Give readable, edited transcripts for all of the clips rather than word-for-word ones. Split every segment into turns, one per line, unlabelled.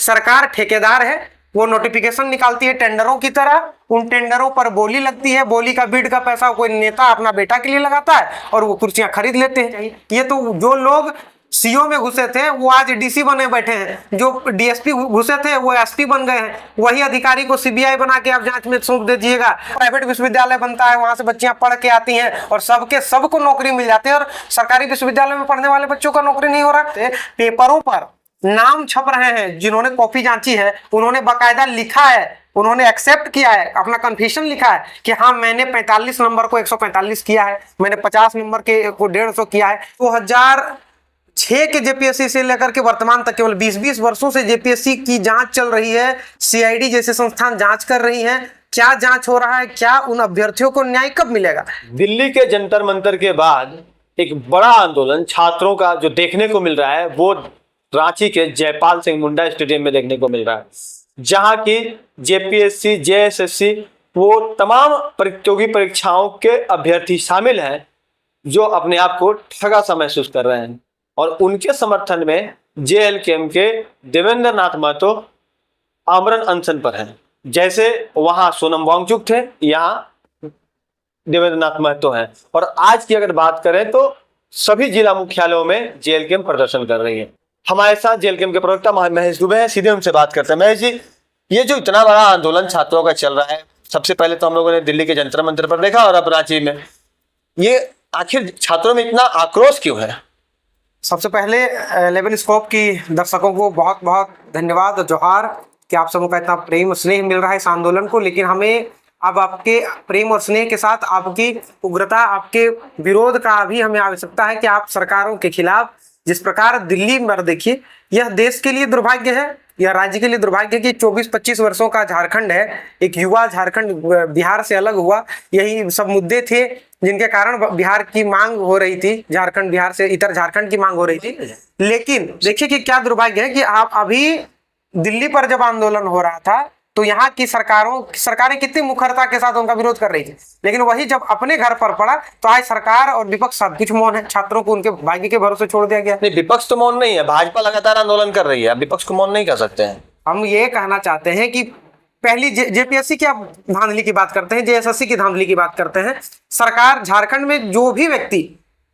सरकार ठेकेदार है, वो नोटिफिकेशन निकालती है टेंडरों की तरह, उन टेंडरों पर बोली लगती है, बोली का बिड का पैसा कोई नेता अपना बेटा के लिए लगाता है और वो कुर्सियां खरीद लेते हैं। ये तो जो लोग सीओ में घुसे थे वो आज डीसी बने बैठे हैं, जो डीएसपी घुसे थे वो एसपी बन गए हैं, वही अधिकारी को सीबीआई बना के आप जांच में सौंप दे दीजिएगा। प्राइवेट विश्वविद्यालय बनता है, वहां से बच्चियां पढ़ के आती हैं और सबको नौकरी मिल जाती है, और सरकारी विश्वविद्यालय में पढ़ने वाले बच्चों का नौकरी नहीं हो रहा है। पेपरों पर नाम छप रहे हैं, जिन्होंने कॉपी जांची है उन्होंने बाकायदा लिखा है, उन्होंने एक्सेप्ट किया है, अपना कन्फेशन लिखा है कि हाँ मैंने 45 नंबर को 145 किया है, मैंने 50 नंबर के को 150 किया है। 2006 के जेपीएससी से लेकर के वर्तमान तक केवल 20-20 वर्षों से जेपीएससी की जांच चल रही है, सीआईडी जैसे संस्थान जांच कर रही हैं। क्या जांच हो रहा है, क्या उन अभ्यर्थियों को न्याय कब मिलेगा?
दिल्ली के जंतर मंतर के बाद एक बड़ा आंदोलन छात्रों का जो देखने को मिल रहा है वो रांची के जयपाल सिंह मुंडा स्टेडियम में देखने को मिल रहा है, जहां की जेपीएससी, जेएसएससी, वो तमाम प्रतियोगी परीक्षाओं के अभ्यर्थी शामिल हैं जो अपने आप को ठगा सा महसूस कर रहे हैं। और उनके समर्थन में जेएलकेएम के देवेंद्र नाथ महतो आमरण अनशन पर हैं। जैसे वहां सोनम वांगचुक थे, यहाँ देवेंद्र नाथ महतो हैं। और आज की अगर बात करें तो सभी जिला मुख्यालयों में जेएलकेएम प्रदर्शन कर रही है। हमारे साथ जेएलकेएम के प्रवक्ता महेश दुबे हैं, सीधे उनसे बात करते हैं। महेश जी, ये जो इतना बड़ा आंदोलन छात्रों का चल रहा है, सबसे पहले तो हम लोगों ने दिल्ली के जंतर मंतर पर देखा और अब रांची में, ये आखिर छात्रों में इतना आक्रोश क्यों है?
सबसे पहले लेवल स्कोप की दर्शकों को बहुत बहुत धन्यवाद और जोहार कि आप सबों का इतना प्रेम और स्नेह मिल रहा है इस आंदोलन को। लेकिन हमें अब आपके प्रेम और स्नेह के साथ आपकी उग्रता, आपके विरोध का भी हमें आवश्यकता है कि आप सरकारों के खिलाफ जिस प्रकार दिल्ली में, देखिए यह देश के लिए दुर्भाग्य है, यह राज्य के लिए दुर्भाग्य है कि 24-25 वर्षों का झारखंड है, एक युवा झारखंड बिहार से अलग हुआ। यही सब मुद्दे थे जिनके कारण बिहार की मांग हो रही थी, झारखंड बिहार से इतर झारखंड की मांग हो रही थी। लेकिन देखिए कि क्या दुर्भाग्य है कि आप अभी दिल्ली पर जब आंदोलन हो रहा था तो यहाँ की सरकारें कितनी मुखरता के साथ उनका विरोध कर रही थी, लेकिन वही जब अपने घर पर पड़ा तो आज सरकार और विपक्ष सब कुछ मौन है, छात्रों को उनके भाग्य के भरोसे छोड़ दिया गया।
नहीं, विपक्ष तो मौन नहीं है, भाजपा लगातार आंदोलन कर रही है, विपक्ष को मौन नहीं कर सकते हैं।
हम ये कहना चाहते हैं कि पहली जेपीएससी की आप धांधली की बात करते हैं, जेएसएससी की धांधली की बात करते हैं। सरकार झारखंड में जो भी व्यक्ति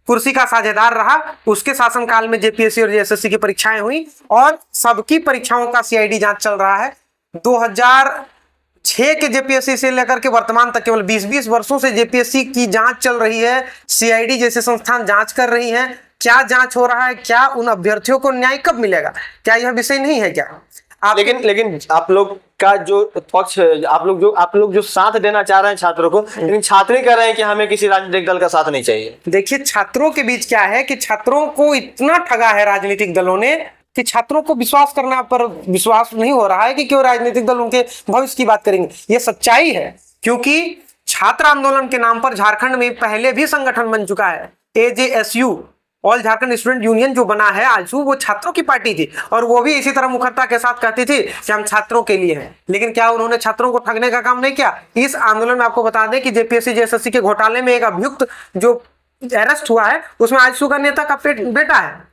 कुर्सी का साझेदार रहा उसके शासनकाल में जेपीएससी और जेएसएससी की परीक्षाएं हुई और सबकी परीक्षाओं का सीआईडी जांच चल रहा है। 2006 के जेपीएससी से लेकर के वर्तमान तक केवल 20-20 वर्षों से जेपीएससी की जांच चल रही है, सीआईडी जैसे संस्थान जांच कर रही हैं। क्या जांच हो रहा है, क्या उन अभ्यर्थियों को न्याय कब मिलेगा? क्या यह विषय नहीं है क्या?
लेकिन आप लोग का जो पक्ष, आप लोग जो साथ देना चाह रहे हैं छात्रों को, लेकिन छात्र ही कह रहे हैं कि हमें किसी राजनीतिक दल का साथ नहीं चाहिए।
देखिए, छात्रों के बीच क्या है कि छात्रों को इतना ठगा है राजनीतिक दलों ने कि छात्रों को विश्वास करना पर विश्वास नहीं हो रहा है कि क्यों राजनीतिक दल उनके भविष्य की बात करेंगे। ये सच्चाई है, क्योंकि छात्र आंदोलन के नाम पर झारखंड में पहले भी संगठन बन चुका है। एजेएसयू, ऑल झारखंड स्टूडेंट यूनियन जो बना है आजसू, वो छात्रों की पार्टी थी और वो भी इसी तरह मुखरता के साथ कहती थी कि हम छात्रों के लिए हैं। लेकिन क्या उन्होंने छात्रों को ठगने का काम नहीं किया? इस आंदोलन में आपको बता दें कि जेपीएससी जेएसएससी के घोटाले में एक अभियुक्त जो अरेस्ट हुआ है उसमें आजसू का नेता का बेटा है।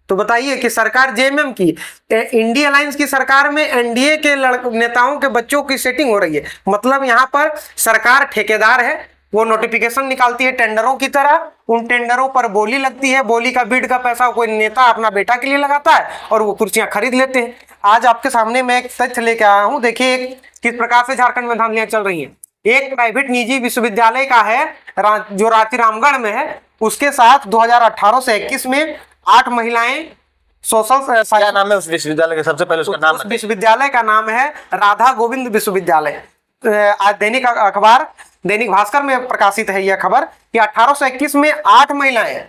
तो बताइए कि सरकार जेएमएम की, इंडिया अलायंस की सरकार में एनडीए के नेताओं के बच्चों की सेटिंग हो रही है। मतलब यहाँ पर सरकार ठेकेदार है, वो नोटिफिकेशन निकालती है टेंडरों की तरह, उन टेंडरों पर बोली लगती है, बोली का बिड का पैसा कोई नेता अपना बेटा के लिए लगाता है और वो कुर्सियां खरीद लेते हैं। आज आपके सामने मैं एक तथ्य लेके आया हूँ, देखिए किस प्रकार से झारखंड में धांधलियां चल रही हैं। एक प्राइवेट निजी विश्वविद्यालय का है जो रांची रामगढ़ में है, उसके साथ 2018 से 21 में 8 महिलाएं सोशल,
क्या नाम है उस विश्वविद्यालय का? सबसे पहले उसका नाम,
उस विश्वविद्यालय का नाम है राधा गोविंद विश्वविद्यालय। आज दैनिक अखबार दैनिक भास्कर में प्रकाशित है यह खबर कि 18 से 21 में 8 महिलाएं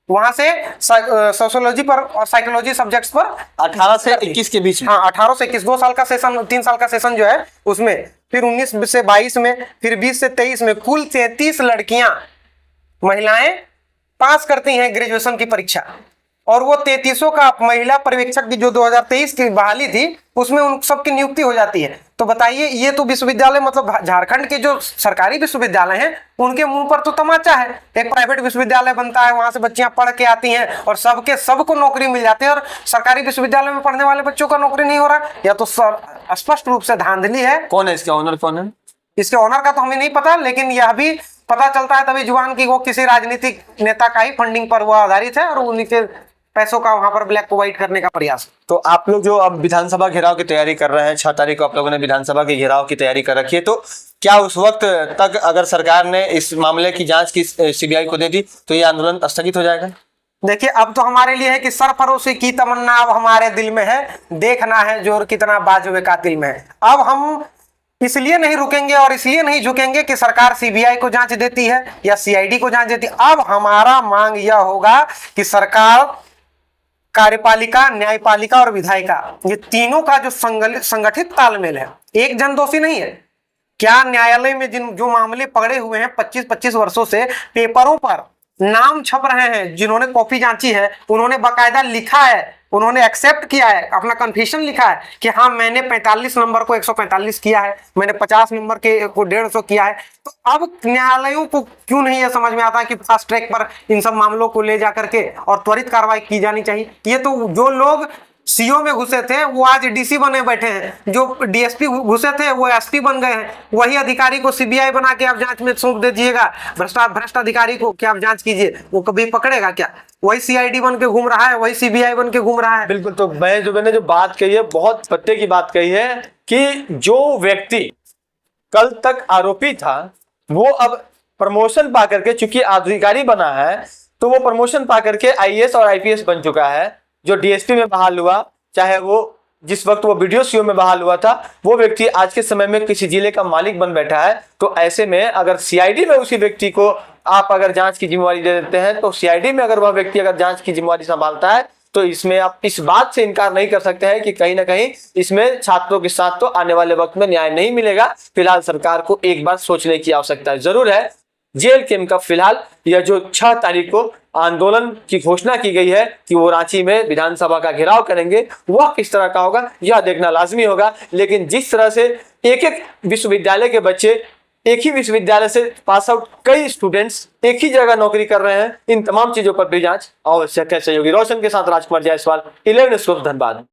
वहां से सोशियोलॉजी पर और साइकोलॉजी सब्जेक्ट्स पर
18 से 21 के बीच में,
हाँ 18 से 21 2 साल का सेशन, 3 साल का सेशन जो है उसमें, फिर 19 से 22 में, फिर 20 से 23 में कुल 33 लड़कियां महिलाएं पास करती हैं ग्रेजुएशन की परीक्षा। और वो 3300 का महिला पर्यवेक्षक की जो 2023 की बहाली थी उसमें उन सबकी नियुक्ति हो जाती है। तो बताइए, ये तो विश्वविद्यालय मतलब झारखंड के जो सरकारी विश्वविद्यालय हैं उनके मुंह पर तो तमाचा है। एक प्राइवेट विश्वविद्यालय बनता है, वहां से बच्चियां पढ़ के आती हैं और सबको नौकरी मिल जाती है, और सरकारी विश्वविद्यालय में पढ़ने वाले बच्चों का नौकरी नहीं हो रहा। या तो स्पष्ट रूप से धांधली है।
कौन है इसके ऑनर, कौन है
इसके ऑनर का तो हमें नहीं पता, लेकिन यह भी पता चलता है तभी जुबान की वो किसी राजनीतिक नेता का ही फंडिंग पर वो आधारित है और उन्हीं के पैसों का वहां पर ब्लैक को व्हाइट करने का प्रयास।
तो आप लोग जो अब विधानसभा घेराव की तैयारी कर रहे हैं, 6 तारीख को आप लोगों ने विधानसभा के घेराव की तैयारी कर रखी है, तो क्या उस वक्त तक अगर सरकार ने इस मामले की जांच की सीबीआई को दे दी तो ये आंदोलन स्थगित हो जाएगा?
देखिए, अब तो हमारे लिए है कि सरफरोशी की तमन्ना अब हमारे दिल में है, देखना है जोर कितना बाजुए कातिल में है। अब हम इसलिए नहीं रुकेंगे और इसलिए नहीं झुकेंगे कि सरकार सीबीआई को जांच देती है या सीआईडी को जांच देती है। अब हमारा मांग यह होगा कि सरकार, कार्यपालिका, न्यायपालिका और विधायिका, ये तीनों का जो संगठित तालमेल है, एक जन दोषी नहीं है। क्या न्यायालय में जो मामले पकड़े हुए हैं 25-25 वर्षों से, पेपरों पर नाम छप रहे हैं, जिन्होंने कॉपी जांची है उन्होंने बाकायदा लिखा है, उन्होंने एक्सेप्ट किया है, अपना कन्फेशन लिखा है कि हाँ मैंने 45 नंबर को 145 किया है, मैंने 50 नंबर के को 150 किया है। तो अब न्यायालयों को क्यों नहीं ये समझ में आता है कि फास्ट ट्रैक पर इन सब मामलों को ले जा करके और त्वरित कार्रवाई की जानी चाहिए। ये तो जो लोग सीओ में घुसे थे वो आज डीसी बने बैठे हैं, जो डीएसपी घुसे थे वो एसपी बन गए हैं। वही अधिकारी को सीबीआई बना के आप जांच में सौंप दे दीजिएगा, भ्रष्ट अधिकारी को क्या आप जांच कीजिए, वो कभी पकड़ेगा क्या? वही सीआईडी बन के घूम रहा है, वही सीबीआई बन के घूम रहा है।
बिल्कुल। तो मैंने जो बात कही है, बहुत पत्ते की बात कही है कि जो व्यक्ति कल तक आरोपी था वो अब प्रमोशन पा करके, चूंकि अधिकारी बना है तो वो प्रमोशन पा करके आईएएस और आईपीएस बन चुका है। जो डीएसपी में बहाल हुआ, चाहे वो जिस वक्त वो वीडियो सीओ में बहाल हुआ था, वो व्यक्ति आज के समय में किसी जिले का मालिक बन बैठा है। तो ऐसे में अगर सीआईडी में उसी व्यक्ति को आप अगर जांच की जिम्मेवारी दे देते हैं, तो सीआईडी में अगर वह व्यक्ति अगर जांच की जिम्मेवारी संभालता है, तो इसमें आप इस बात से इनकार नहीं कर सकते हैं कि कहीं ना कहीं इसमें छात्रों के साथ तो आने वाले वक्त में न्याय नहीं मिलेगा। फिलहाल सरकार को एक बार सोचने की आवश्यकता जरूर है। जेल कैंप का फिलहाल यह जो 6 तारीख को आंदोलन की घोषणा की गई है कि वो रांची में विधानसभा का घेराव करेंगे, वह किस तरह का होगा यह देखना लाजमी होगा। लेकिन जिस तरह से एक विश्वविद्यालय के बच्चे, एक ही विश्वविद्यालय से पास आउट कई स्टूडेंट्स एक ही जगह नौकरी कर रहे हैं, इन तमाम चीजों पर भी जांच आवश्यक है। सहयोगी रोशन के साथ राजकुमार जायसवाल, 11 न्यूज़, धनबाद।